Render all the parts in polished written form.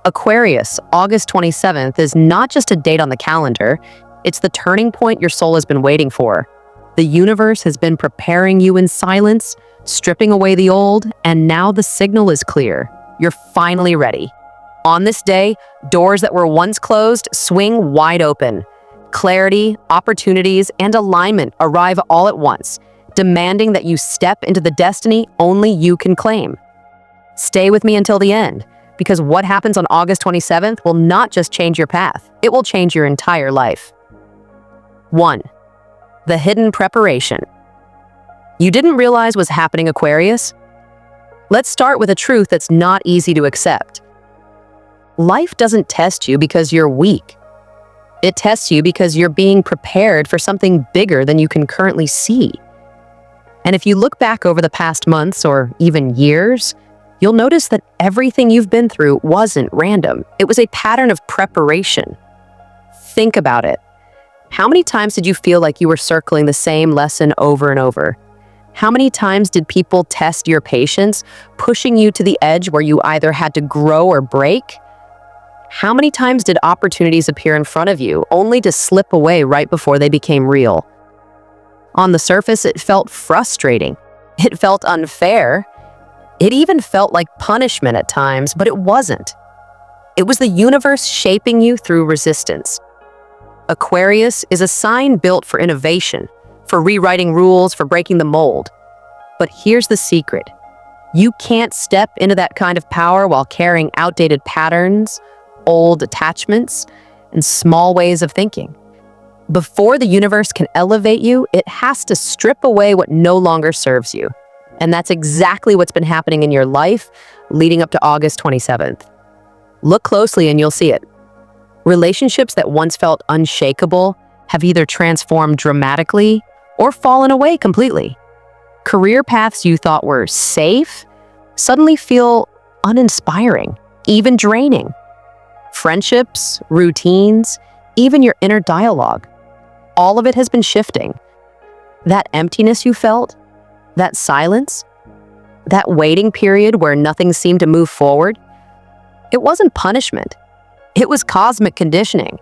Aquarius, August 27th, is not just a date on the calendar, it's the turning point your soul has been waiting for. The universe has been preparing you in silence, stripping away the old, and now the signal is clear. You're finally ready. On this day, doors that were once closed swing wide open. Clarity, opportunities, and alignment arrive all at once, demanding that you step into the destiny only you can claim. Stay with me until the end, because what happens on August 27th will not just change your path, it will change your entire life. 1. The hidden preparation. You didn't realize was happening, Aquarius? Let's start with a truth that's not easy to accept. Life doesn't test you because you're weak. It tests you because you're being prepared for something bigger than you can currently see. And if you look back over the past months or even years, you'll notice that everything you've been through wasn't random. It was a pattern of preparation. Think about it. How many times did you feel like you were circling the same lesson over and over? How many times did people test your patience, pushing you to the edge where you either had to grow or break? How many times did opportunities appear in front of you, only to slip away right before they became real? On the surface, it felt frustrating. It felt unfair. It even felt like punishment at times, but it wasn't. It was the universe shaping you through resistance. Aquarius is a sign built for innovation, for rewriting rules, for breaking the mold. But here's the secret. You can't step into that kind of power while carrying outdated patterns, old attachments, and small ways of thinking. Before the universe can elevate you, it has to strip away what no longer serves you. And that's exactly what's been happening in your life leading up to August 27th. Look closely and you'll see it. Relationships that once felt unshakable have either transformed dramatically or fallen away completely. Career paths you thought were safe suddenly feel uninspiring, even draining. Friendships, routines, even your inner dialogue, all of it has been shifting. That emptiness you felt, that silence, that waiting period where nothing seemed to move forward, it wasn't punishment. It was cosmic conditioning.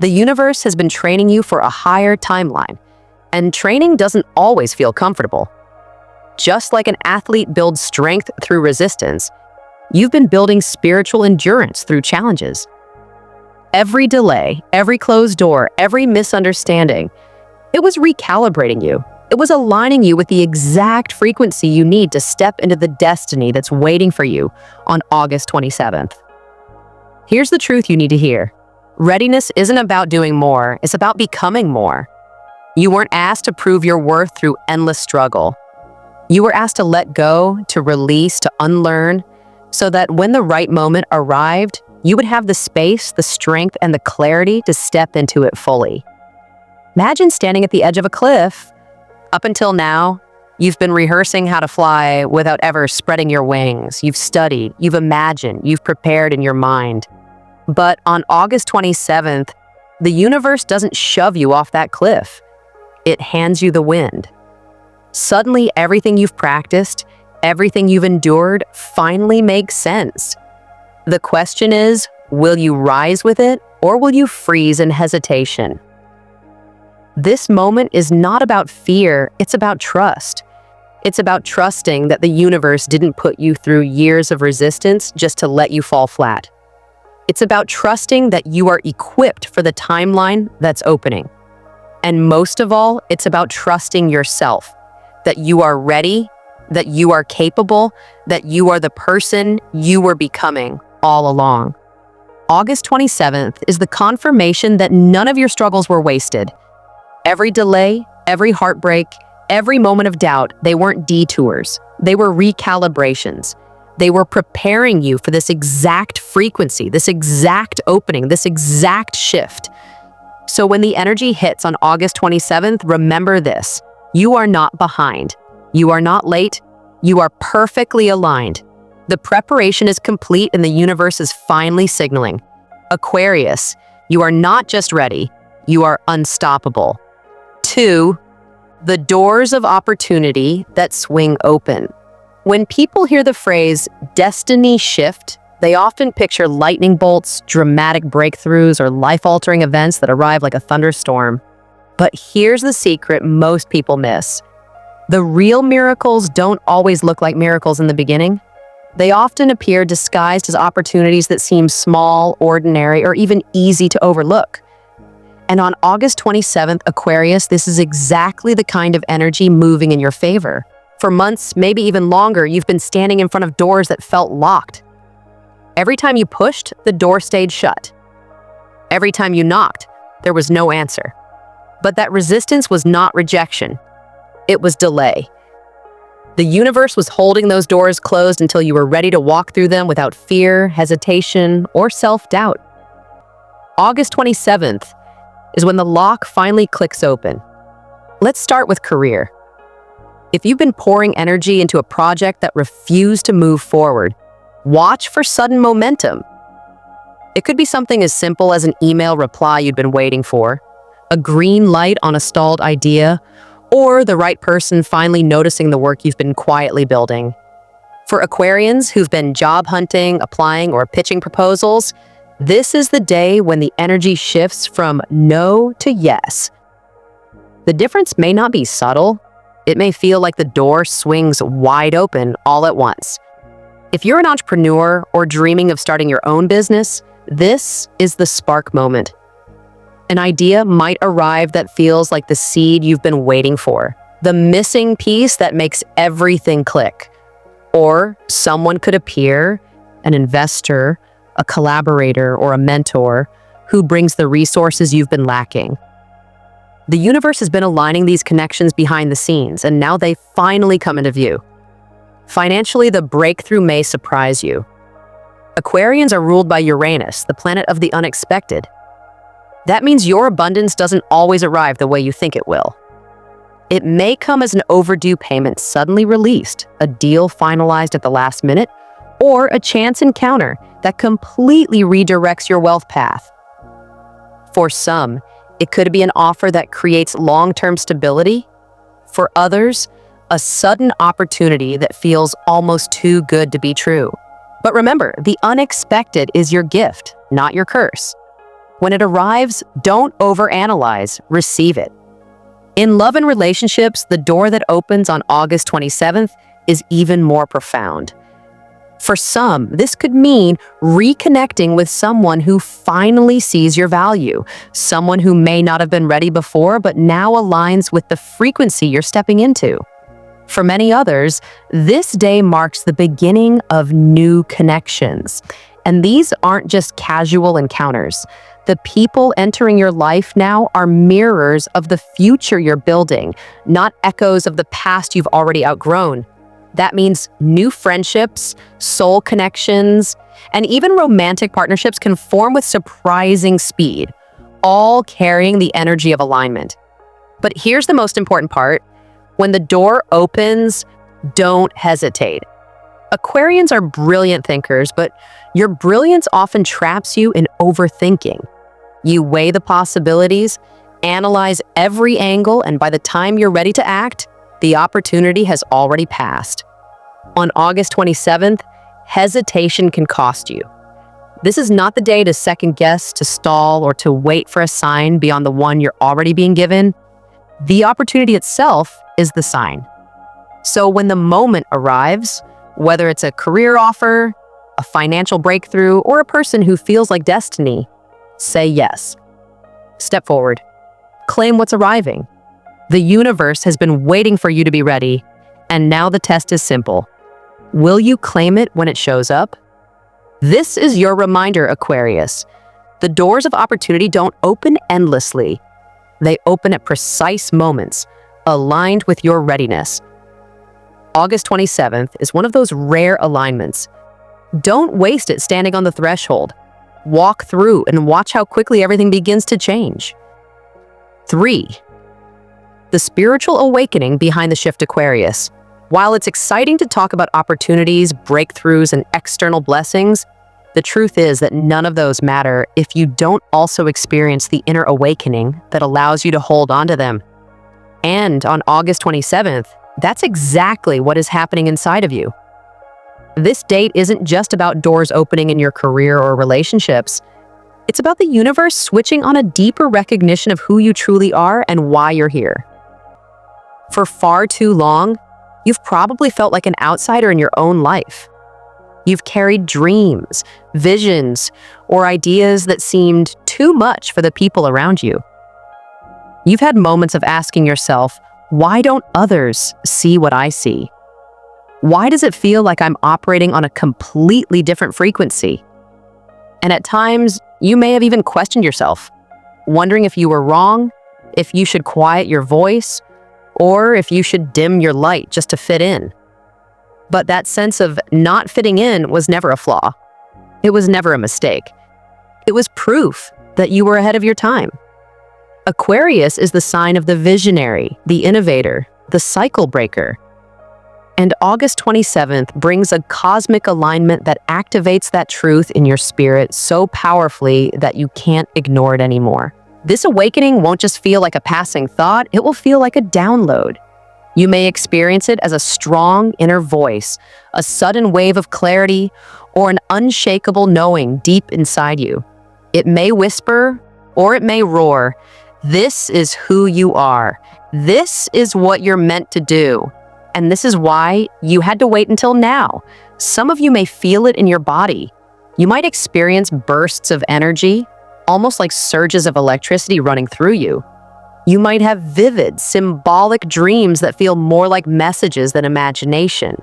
The universe has been training you for a higher timeline, and training doesn't always feel comfortable. Just like an athlete builds strength through resistance, you've been building spiritual endurance through challenges. Every delay, every closed door, every misunderstanding, it was recalibrating you. It was aligning you with the exact frequency you need to step into the destiny that's waiting for you on August 27th. Here's the truth you need to hear. Readiness isn't about doing more, it's about becoming more. You weren't asked to prove your worth through endless struggle. You were asked to let go, to release, to unlearn, so that when the right moment arrived, you would have the space, the strength, and the clarity to step into it fully. Imagine standing at the edge of a cliff. Up until now, you've been rehearsing how to fly without ever spreading your wings. You've studied, you've imagined, you've prepared in your mind. But on August 27th, the universe doesn't shove you off that cliff. It hands you the wind. Suddenly, everything you've practiced, everything you've endured finally makes sense. The question is, will you rise with it or will you freeze in hesitation? This moment is not about fear, it's about trust. It's about trusting that the universe didn't put you through years of resistance just to let you fall flat. It's about trusting that you are equipped for the timeline that's opening. And most of all, it's about trusting yourself, that you are ready, that you are capable, that you are the person you were becoming all along. August 27th is the confirmation that none of your struggles were wasted. Every delay, every heartbreak, every moment of doubt, they weren't detours. They were recalibrations. They were preparing you for this exact frequency, this exact opening, this exact shift. So when the energy hits on August 27th, remember this. You are not behind. You are not late. You are perfectly aligned. The preparation is complete and the universe is finally signaling. Aquarius, you are not just ready, you are unstoppable. 2. The doors of opportunity that swing open. When people hear the phrase destiny shift, They often picture lightning bolts, dramatic breakthroughs, or life-altering events that arrive like a thunderstorm. But here's the secret most people miss. The real miracles don't always look like miracles in the beginning. They often appear disguised as opportunities that seem small, ordinary, or even easy to overlook. And on August 27th, Aquarius, this is exactly the kind of energy moving in your favor. For months, maybe even longer, you've been standing in front of doors that felt locked. Every time you pushed, the door stayed shut. Every time you knocked, there was no answer. But that resistance was not rejection. It was delay. The universe was holding those doors closed until you were ready to walk through them without fear, hesitation, or self-doubt. August 27th is when the lock finally clicks open. Let's start with career. If you've been pouring energy into a project that refused to move forward, watch for sudden momentum. It could be something as simple as an email reply you'd been waiting for, a green light on a stalled idea, or the right person finally noticing the work you've been quietly building. For Aquarians who've been job hunting, applying, or pitching proposals, this is the day when the energy shifts from no to yes. The difference may not be subtle. It may feel like the door swings wide open all at once. If you're an entrepreneur or dreaming of starting your own business, this is the spark moment. An idea might arrive that feels like the seed you've been waiting for, the missing piece that makes everything click. Or someone could appear, an investor, a collaborator, or a mentor who brings the resources you've been lacking. The universe has been aligning these connections behind the scenes, and now they finally come into view. Financially, the breakthrough may surprise you. Aquarians are ruled by Uranus, the planet of the unexpected. That means your abundance doesn't always arrive the way you think it will. It may come as an overdue payment suddenly released, a deal finalized at the last minute, or a chance encounter that completely redirects your wealth path. For some, it could be an offer that creates long-term stability. For others, a sudden opportunity that feels almost too good to be true. But remember, the unexpected is your gift, not your curse. When it arrives, don't overanalyze, receive it. In love and relationships, the door that opens on August 27th is even more profound. For some, this could mean reconnecting with someone who finally sees your value, someone who may not have been ready before but now aligns with the frequency you're stepping into. For many others, this day marks the beginning of new connections. And these aren't just casual encounters. The people entering your life now are mirrors of the future you're building, not echoes of the past you've already outgrown. That means new friendships, soul connections, and even romantic partnerships can form with surprising speed, all carrying the energy of alignment. But here's the most important part. When the door opens, don't hesitate. Aquarians are brilliant thinkers, but your brilliance often traps you in overthinking. You weigh the possibilities, analyze every angle, and by the time you're ready to act, the opportunity has already passed. On August 27th, hesitation can cost you. This is not the day to second guess, to stall, or to wait for a sign beyond the one you're already being given. The opportunity itself is the sign. So when the moment arrives, whether it's a career offer, a financial breakthrough, or a person who feels like destiny, say yes. Step forward. Claim what's arriving. The universe has been waiting for you to be ready, and now the test is simple. Will you claim it when it shows up? This is your reminder, Aquarius. The doors of opportunity don't open endlessly. They open at precise moments, aligned with your readiness. August 27th is one of those rare alignments. Don't waste it standing on the threshold. Walk through and watch how quickly everything begins to change. 3. The spiritual awakening behind the shift, Aquarius. While it's exciting to talk about opportunities, breakthroughs, and external blessings, the truth is that none of those matter if you don't also experience the inner awakening that allows you to hold on to them. And on August 27th, that's exactly what is happening inside of you. This date isn't just about doors opening in your career or relationships. It's about the universe switching on a deeper recognition of who you truly are and why you're here. For far too long, you've probably felt like an outsider in your own life. You've carried dreams, visions, or ideas that seemed too much for the people around you. You've had moments of asking yourself, why don't others see what I see? Why does it feel like I'm operating on a completely different frequency? And at times, you may have even questioned yourself, wondering if you were wrong, if you should quiet your voice, or if you should dim your light just to fit in. But that sense of not fitting in was never a flaw. It was never a mistake. It was proof that you were ahead of your time. Aquarius is the sign of the visionary, the innovator, the cycle breaker. And August 27th brings a cosmic alignment that activates that truth in your spirit so powerfully that you can't ignore it anymore. This awakening won't just feel like a passing thought, it will feel like a download. You may experience it as a strong inner voice, a sudden wave of clarity, or an unshakable knowing deep inside you. It may whisper, or it may roar. This is who you are. This is what you're meant to do. And this is why you had to wait until now. Some of you may feel it in your body. You might experience bursts of energy, almost like surges of electricity running through you. You might have vivid, symbolic dreams that feel more like messages than imagination.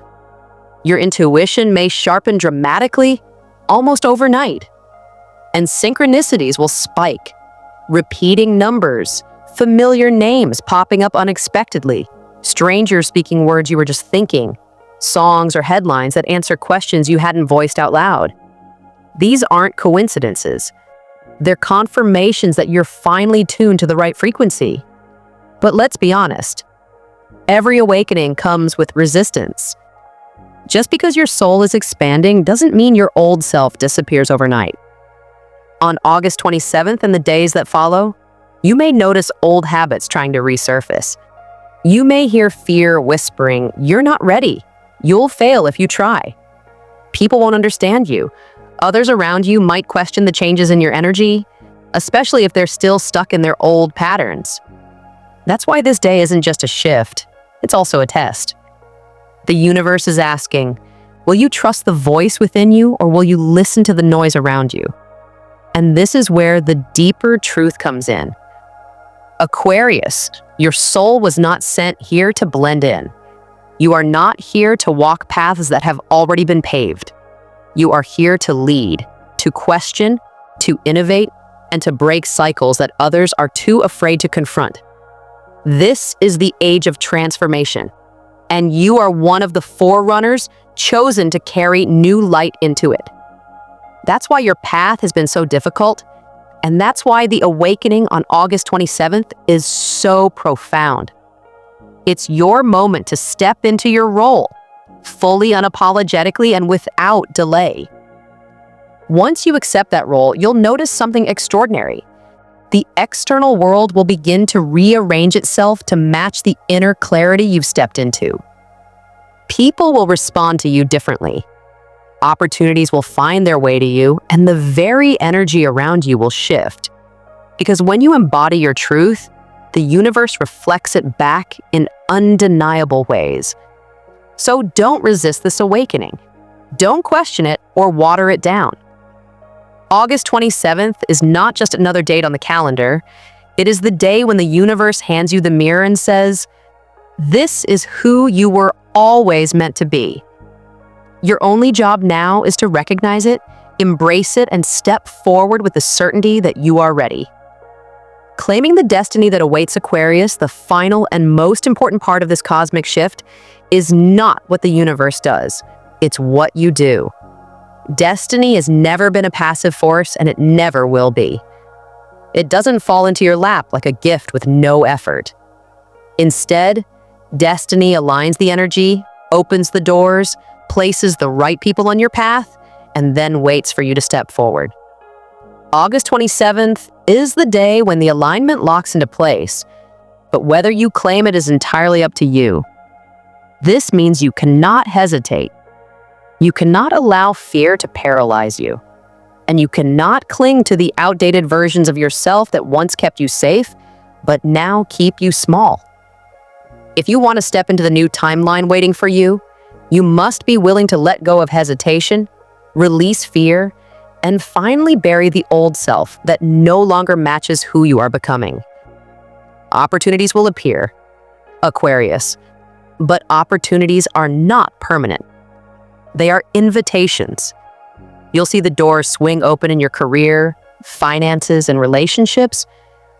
Your intuition may sharpen dramatically, almost overnight. And synchronicities will spike. Repeating numbers, familiar names popping up unexpectedly, strangers speaking words you were just thinking, songs or headlines that answer questions you hadn't voiced out loud. These aren't coincidences. They're confirmations that you're finely tuned to the right frequency. But let's be honest, every awakening comes with resistance. Just because your soul is expanding doesn't mean your old self disappears overnight. On August 27th and the days that follow, you may notice old habits trying to resurface. You may hear fear whispering, "You're not ready. You'll fail if you try." People won't understand you. Others around you might question the changes in your energy, especially if they're still stuck in their old patterns. That's why this day isn't just a shift, it's also a test. The universe is asking, will you trust the voice within you or will you listen to the noise around you? And this is where the deeper truth comes in. Aquarius, your soul was not sent here to blend in. You are not here to walk paths that have already been paved. You are here to lead, to question, to innovate, and to break cycles that others are too afraid to confront. This is the age of transformation, and you are one of the forerunners chosen to carry new light into it. That's why your path has been so difficult, and that's why the awakening on August 27th is so profound. It's your moment to step into your role, fully unapologetically and without delay. Once you accept that role, you'll notice something extraordinary. The external world will begin to rearrange itself to match the inner clarity you've stepped into. People will respond to you differently. Opportunities will find their way to you, and the very energy around you will shift. Because when you embody your truth, the universe reflects it back in undeniable ways. So don't resist this awakening. Don't question it or water it down. August 27th is not just another date on the calendar. It is the day when the universe hands you the mirror and says, "This is who you were always meant to be." Your only job now is to recognize it, embrace it, and step forward with the certainty that you are ready. Claiming the destiny that awaits Aquarius, the final and most important part of this cosmic shift, is not what the universe does. It's what you do. Destiny has never been a passive force, and it never will be. It doesn't fall into your lap like a gift with no effort. Instead, destiny aligns the energy, opens the doors, places the right people on your path, and then waits for you to step forward. August 27th is the day when the alignment locks into place, but whether you claim it is entirely up to you. This means you cannot hesitate. You cannot allow fear to paralyze you. And you cannot cling to the outdated versions of yourself that once kept you safe, but now keep you small. If you want to step into the new timeline waiting for you, you must be willing to let go of hesitation, release fear, and finally bury the old self that no longer matches who you are becoming. Opportunities will appear, Aquarius, but opportunities are not permanent. They are invitations. You'll see the doors swing open in your career, finances, and relationships,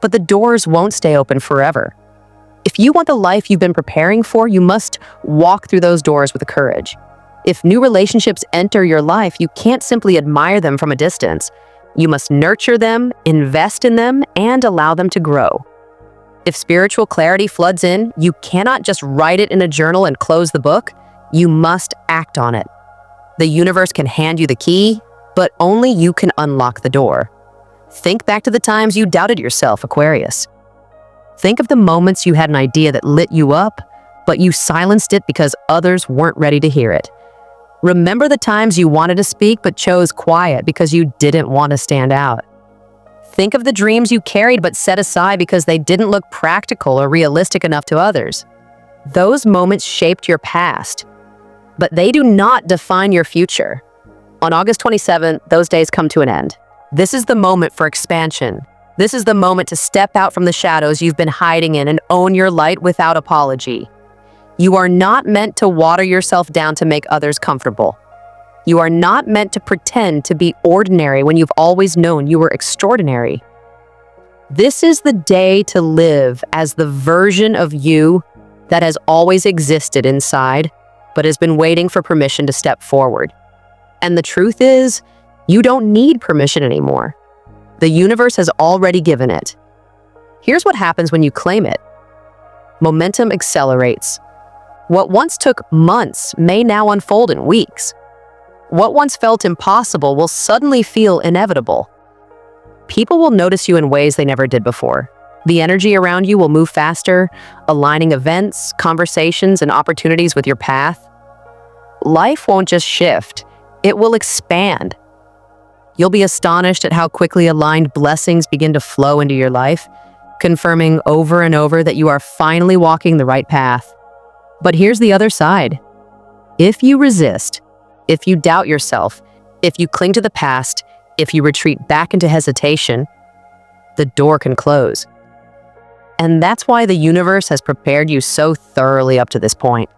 but the doors won't stay open forever. If you want the life you've been preparing for, you must walk through those doors with courage. If new relationships enter your life, you can't simply admire them from a distance. You must nurture them, invest in them, and allow them to grow. If spiritual clarity floods in, you cannot just write it in a journal and close the book. You must act on it. The universe can hand you the key, but only you can unlock the door. Think back to the times you doubted yourself, Aquarius. Think of the moments you had an idea that lit you up, but you silenced it because others weren't ready to hear it. Remember the times you wanted to speak but chose quiet because you didn't want to stand out. Think of the dreams you carried but set aside because they didn't look practical or realistic enough to others. Those moments shaped your past, but they do not define your future. On August 27th, those days come to an end. This is the moment for expansion. This is the moment to step out from the shadows you've been hiding in and own your light without apology. You are not meant to water yourself down to make others comfortable. You are not meant to pretend to be ordinary when you've always known you were extraordinary. This is the day to live as the version of you that has always existed inside, but has been waiting for permission to step forward. And the truth is, you don't need permission anymore. The universe has already given it. Here's what happens when you claim it. Momentum accelerates. What once took months may now unfold in weeks. What once felt impossible will suddenly feel inevitable. People will notice you in ways they never did before. The energy around you will move faster, aligning events, conversations, and opportunities with your path. Life won't just shift, it will expand. You'll be astonished at how quickly aligned blessings begin to flow into your life, confirming over and over that you are finally walking the right path. But here's the other side. If you resist, if you doubt yourself, if you cling to the past, if you retreat back into hesitation, the door can close. And that's why the universe has prepared you so thoroughly up to this point.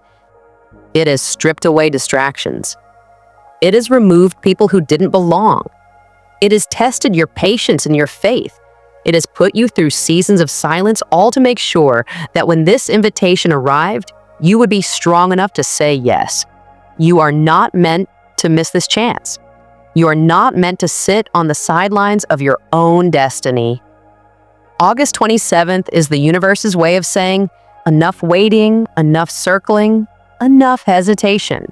It has stripped away distractions. It has removed people who didn't belong. It has tested your patience and your faith. It has put you through seasons of silence, all to make sure that when this invitation arrived, you would be strong enough to say yes. You are not meant to miss this chance. You are not meant to sit on the sidelines of your own destiny. August 27th is the universe's way of saying, enough waiting, enough circling, enough hesitation.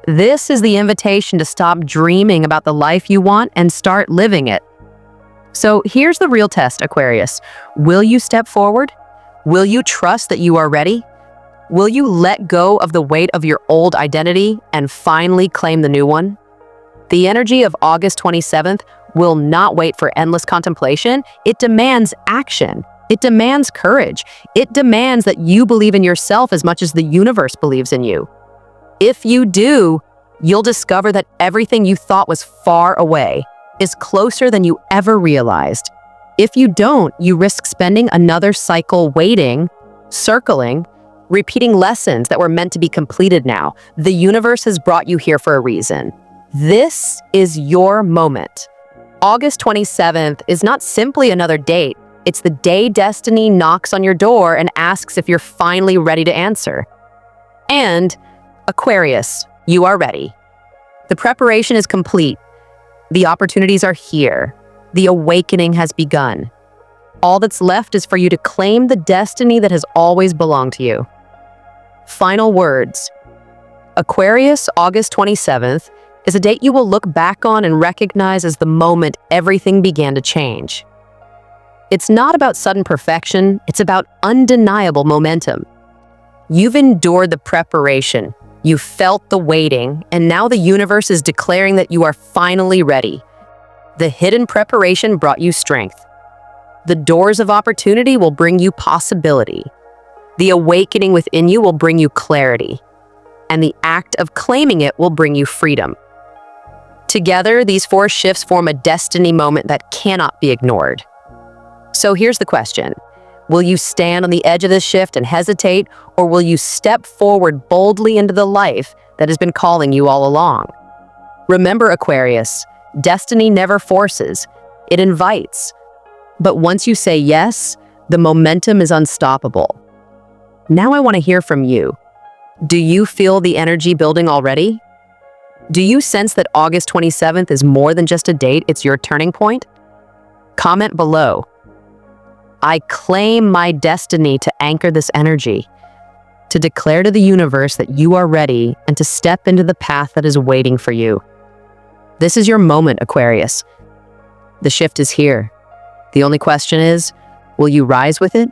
This is the invitation to stop dreaming about the life you want and start living it. So here's the real test, Aquarius. Will you step forward? Will you trust that you are ready? Will you let go of the weight of your old identity and finally claim the new one? The energy of August 27th will not wait for endless contemplation. It demands action. It demands courage. It demands that you believe in yourself as much as the universe believes in you. If you do, you'll discover that everything you thought was far away is closer than you ever realized. If you don't, you risk spending another cycle waiting, circling, repeating lessons that were meant to be completed now. The universe has brought you here for a reason. This is your moment. August 27th is not simply another date. It's the day destiny knocks on your door and asks if you're finally ready to answer. And Aquarius, you are ready. The preparation is complete. The opportunities are here. The awakening has begun. All that's left is for you to claim the destiny that has always belonged to you. Final words. Aquarius, August 27th, is a date you will look back on and recognize as the moment everything began to change. It's not about sudden perfection, it's about undeniable momentum. You've endured the preparation. You felt the waiting, and now the universe is declaring that you are finally ready. The hidden preparation brought you strength. The doors of opportunity will bring you possibility. The awakening within you will bring you clarity. And the act of claiming it will bring you freedom. Together, these 4 shifts form a destiny moment that cannot be ignored. So here's the question. Will you stand on the edge of this shift and hesitate, or will you step forward boldly into the life that has been calling you all along? Remember, Aquarius, destiny never forces, it invites. But once you say yes, the momentum is unstoppable. Now I want to hear from you. Do you feel the energy building already? Do you sense that August 27th is more than just a date, it's your turning point? Comment below. I claim my destiny to anchor this energy, to declare to the universe that you are ready and to step into the path that is waiting for you. This is your moment, Aquarius. The shift is here. The only question is, will you rise with it